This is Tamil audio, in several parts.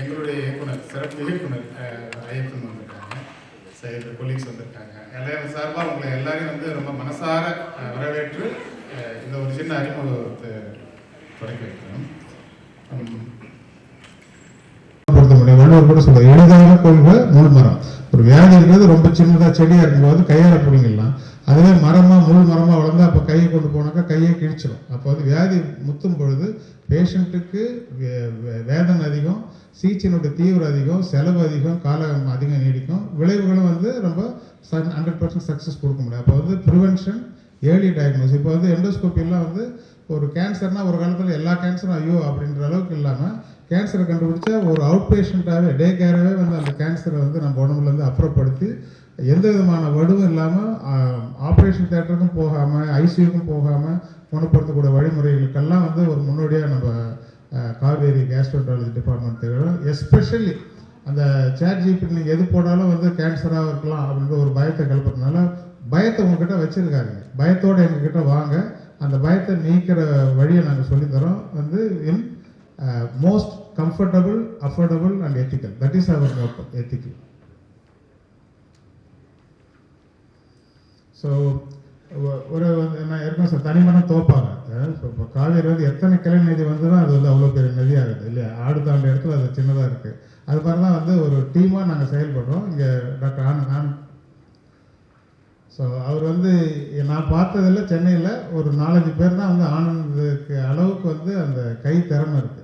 எங்களுடைய இயக்குனர் சிறப்பு இயக்குனர் ஐயப்பன் வந்திருக்காங்க, சைடு கொலீக்ஸ் வந்திருக்காங்க. எல்லாரும் சார்பாக உங்களை எல்லாரையும் வந்து ரொம்ப மனசார வரவேற்று இந்த ஒரு சின்ன அறிமுகத்தை தொடங்கி வைக்கிறோம். வள்ளுவர் கூட சொல்ல எளிதான கொள்கை முள் மரம். ஒரு வியாதி இருக்கிறது ரொம்ப சின்னதாக செடியாக இருக்கும்போது கையால் பிடிங்கிடலாம். அதுவே மரமாக முள் மரமாக வளர்ந்தா அப்போ கையை கொண்டு போனாக்கா கையை கிழிச்சிடும். அப்போ வந்து வியாதி முத்தும் பொழுது பேஷண்ட்டுக்கு வேதனை அதிகம், சிகிச்சையினுடைய தீவிரம் அதிகம், செலவு அதிகம், காலம் அதிகம் நீடிக்கும், விளைவுகளும் வந்து ரொம்ப 100% சக்ஸஸ் கொடுக்க முடியும். அப்போ வந்து ப்ரிவென்ஷன், ஏர்லி டயக்னோஸ். இப்போ வந்து எண்டோஸ்கோப்பிலாம் வந்து ஒரு கேன்சர்னால் ஒரு காலத்தில் எல்லா கேன்சரும் ஐயோ அப்படின்ற அளவுக்கு இல்லாமல் கேன்சரை கண்டுபிடிச்சா ஒரு அவுட் பேஷண்ட்டாகவே டே கேராகவே வந்து அந்த கேன்சரை வந்து நம்ம உடம்புலேருந்து அப்புறப்படுத்தி எந்த விதமான வடுவும் இல்லாமல் ஆப்ரேஷன் தியேட்டருக்கும் போகாமல் ஐசியூக்கும் போகாமல் குணப்படுத்தக்கூடிய வழிமுறைகளுக்கெல்லாம் வந்து ஒரு முன்னோடியாக நம்ம காவேரி கேஸ்ட்ரோன்டாலஜி டிபார்ட்மெண்ட் தேவையான. எஸ்பெஷலி அந்த ChatGPT நீங்கள் எது போனாலும் வந்து கேன்சராக இருக்கலாம் அப்படின்ற ஒரு பயத்தை கலப்புறதுனால பயத்தை உங்ககிட்ட வச்சுருக்காங்க. பயத்தோடு எங்ககிட்ட வாங்க, அந்த பயத்தை நீக்கிற வழியை நாங்கள் சொல்லித்தரோம். வந்து in most comfortable, affordable and ethical. That is our motto, ethical. So ஒரு என்ன இருக்கும் சார், தனிமனம் தோப்பாங்க. ஸோ இப்போ காவேரி வந்து எத்தனை கிளை நதி வந்து தான் அது வந்து அவ்வளோ பெரிய நதி ஆகுது இல்லையா? ஆடு தாண்ட இடத்துல அது சின்னதாக இருக்குது. அது மாதிரி தான் வந்து ஒரு டீமாக நாங்கள் செயல்படுறோம். இங்கே டாக்டர் ஆனந்த். ஸோ அவர் வந்து நான் பார்த்ததில் சென்னையில் ஒரு 4-5 பேர் தான் வந்து ஆனந்துக்கு அளவுக்கு வந்து அந்த கை திறமை இருக்குது.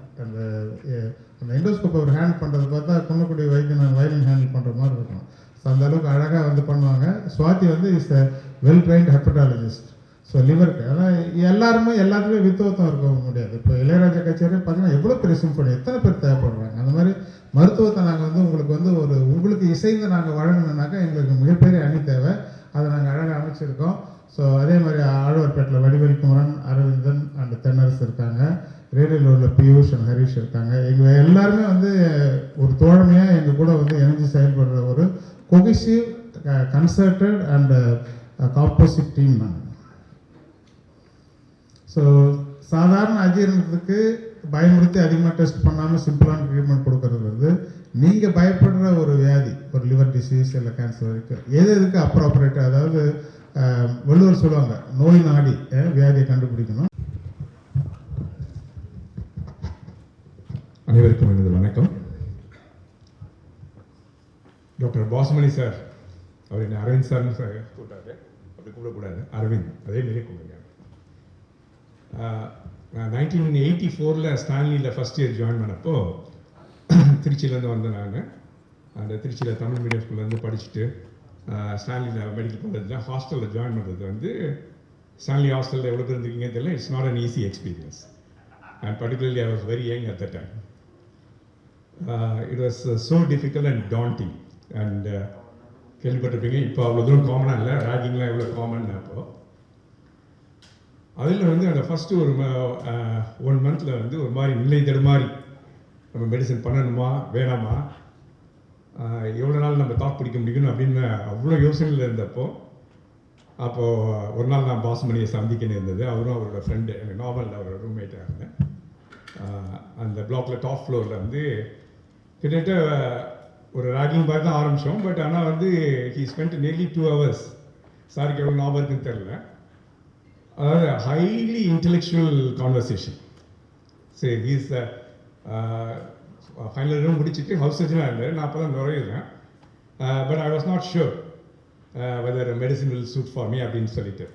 அந்த எண்டோஸ்கோப் அவர் ஹேண்டில் பண்ணுறது பார்த்தா குன்னக்குடி வயலின் ஹேண்டில் பண்ணுற மாதிரி இருக்கும். ஸோ அந்த அளவுக்கு அழகாக வந்து பண்ணுவாங்க. சுவாதி வந்து is a well trained hepatologist. So லிவருக்கு ஆனால் எல்லாருமே எல்லாத்துலேயும் வித்துவத்தம் இருக்க முடியாது. இப்போ இளையராஜா கச்சேரி பார்த்தீங்கன்னா எவ்வளோ பெரிய சிம்பனி, எத்தனை பேர் தேவைப்படுறாங்க. அந்த மாதிரி மருத்துவத்தை நாங்கள் வந்து உங்களுக்கு வந்து உங்களுக்கு இசைந்து நாங்கள் வழங்கணுன்னாக்கா எங்களுக்கு மிகப்பெரிய அணி தேவை. அதை நாங்கள் அழகாக அமைச்சிருக்கோம். ஸோ அதே மாதிரி ஆழ்வார்பேட்டில் வடிவேல் குமரன், அரவிந்தன் அண்ட் தென்னரசு இருக்காங்க. ரேடியோவில் உள்ள பியூஷ் அண்ட் ஹரிஷ் இருக்காங்க. எங்கள் எல்லாருமே வந்து ஒரு தோழமையாக எங்கள் கூட வந்து இணைஞ்சு செயல்படுற ஒரு கொகிசிவ், கன்சர்டட் அண்ட் காம்போசிட் டீம் நாங்கள். ஸோ சாதாரண அஜீரணத்துக்கு பயமுறுத்தி அதிகமாக டெஸ்ட் பண்ணாமல் சிம்பிளான ட்ரீட்மெண்ட் கொடுக்கறது வந்து நீங்கள் பயப்படுற ஒரு வியாதி, ஒரு லிவர் டிசீஸ் இல்லை கேன்சர் வரைக்கும் எதுக்கு அப்ராப்ரேட், அதாவது வள்ளுவர் சொல்லுவாங்க நோய் நாடி வியாதியை கண்டுபிடிக்கணும். அனைவருக்கும் எனது வணக்கம். டாக்டர் பாசுமணி சார், அவர் என்ன அரவிந்த் சார்னு கூப்பிட்டாரு, அப்படி கூப்பிடக்கூடாது, அரவிந்த் அதே மாரி கூப்பிடுங்க. நான் 1984 ஸ்டான்லியில் ஃபஸ்ட் இயர் ஜாயின் பண்ணப்போ திருச்சியிலேருந்து வந்தேன். நான் அந்த திருச்சியில் தமிழ் மீடியம் ஸ்கூல்லேருந்து படிச்சுட்டு ஸ்டான்லியில் மெடிக்கல் காலேஜில் ஹாஸ்டலில் ஜாயின் பண்ணுறது வந்து ஸ்டான்லி ஹாஸ்டலில் எவ்வளோ பேர் இருந்திருக்கீங்கன்னு தெரியல. It's not an easy experience and particularly I was very young at the time. It was so difficult and taunting. And கேள்விப்பட்டிருப்பீங்க, இப்போ அவ்வளோ தூரம் காமனாக இல்லை, ராகிங்லாம் எவ்வளோ காமன். அப்போது அதில் வந்து அந்த ஃபஸ்ட்டு ஒரு 1 மந்தில் வந்து ஒரு மாதிரி நிலை தடுமாறி நம்ம மெடிசன் பண்ணணுமா வேணாமா, எவ்வளோ நாள் நம்ம தாக்கு பிடிக்க முடிக்கணும் அப்படின்னு அவ்வளோ யோசனையில் இருந்தப்போ, அப்போது ஒரு நாள் நான் பாசுமணியை சந்திக்கணும் இருந்தது. அவரும் அவரோட ஃப்ரெண்டு, எனக்கு நாவலில் அவரோட ரூம்மேட்டாக இருந்தேன். அந்த பிளாக்கில் டாப் ஃப்ளோரில் வந்து கிட்டத்தட்ட ஒரு ராகிங் மாதிரி தான் ஆரம்பித்தோம். பட் ஆனால் வந்து ஹீ ஸ்பெண்ட் நியர்லி 2 hours. சாருக்கு எவ்வளோ ஞாபகம் இருக்குன்னு தெரில. அதாவது ஹைலி இன்டெலெக்சுவல் கான்வர்சேஷன். சரி, ஹீஸ் ஃபைனல் இயரும் முடிச்சுட்டு ஹவுஸ் சர்ஜனாக இருந்தார். நான் அப்போ தான் நுழையிறேன். But I was not sure whether medicine will suit for me அப்படின்னு சொல்லிட்டு.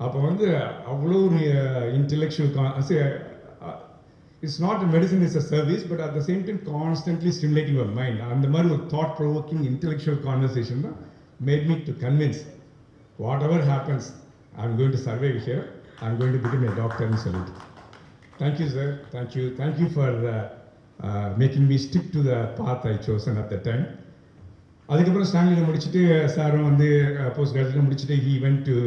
அப்போ வந்து அவ்வளோ ஒரு intellectual it's not a medicine, is a service, but at the same time constantly stimulating your mind. அந்த மாதிரி ஒரு தாட் ப்ரொவோக்கிங் இன்டெலெக்சுவல் கான்வர்சேஷன் தான் made me to convince whatever happens I'm going to survive here. I'm going to become a doctor and salute. Thank you, sir. Thank you. Thank you for making me stick to the path I chosen at the time. அதுக்கப்புறம் ஸ்டான்லியில் முடிச்சுட்டு சாரும் வந்து போஸ்ட் கிராஜுவேட் முடிச்சுட்டு he went to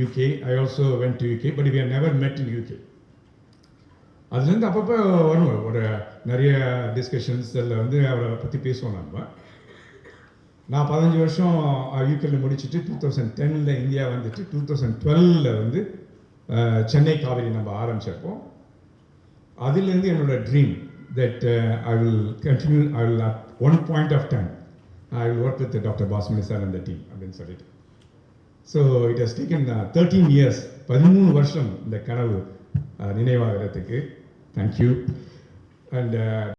UK. I also went to UK, but we have never met in UK. அதுலேருந்து அப்பப்போ வரும் ஒரு நிறைய டிஸ்கஷன்ஸ் அதில் வந்து அவரை பற்றி பேசுவோம். நான் 15 வருஷம் யூகேல முடிச்சுட்டு 2010 இந்தியா வந்துட்டு 2012 வந்து சென்னை காவேரி நம்ம ஆரம்பிச்சப்போ அதுலேருந்து என்னோட dream that I will continue, I will at one point of time, I will work with Dr. Basmani sir and the team அப்படின்னு சொல்லிட்டு. So it has taken 13 years, 13 வருஷம் இந்த கனவு நினைவாகிறதுக்கு. Thank you. And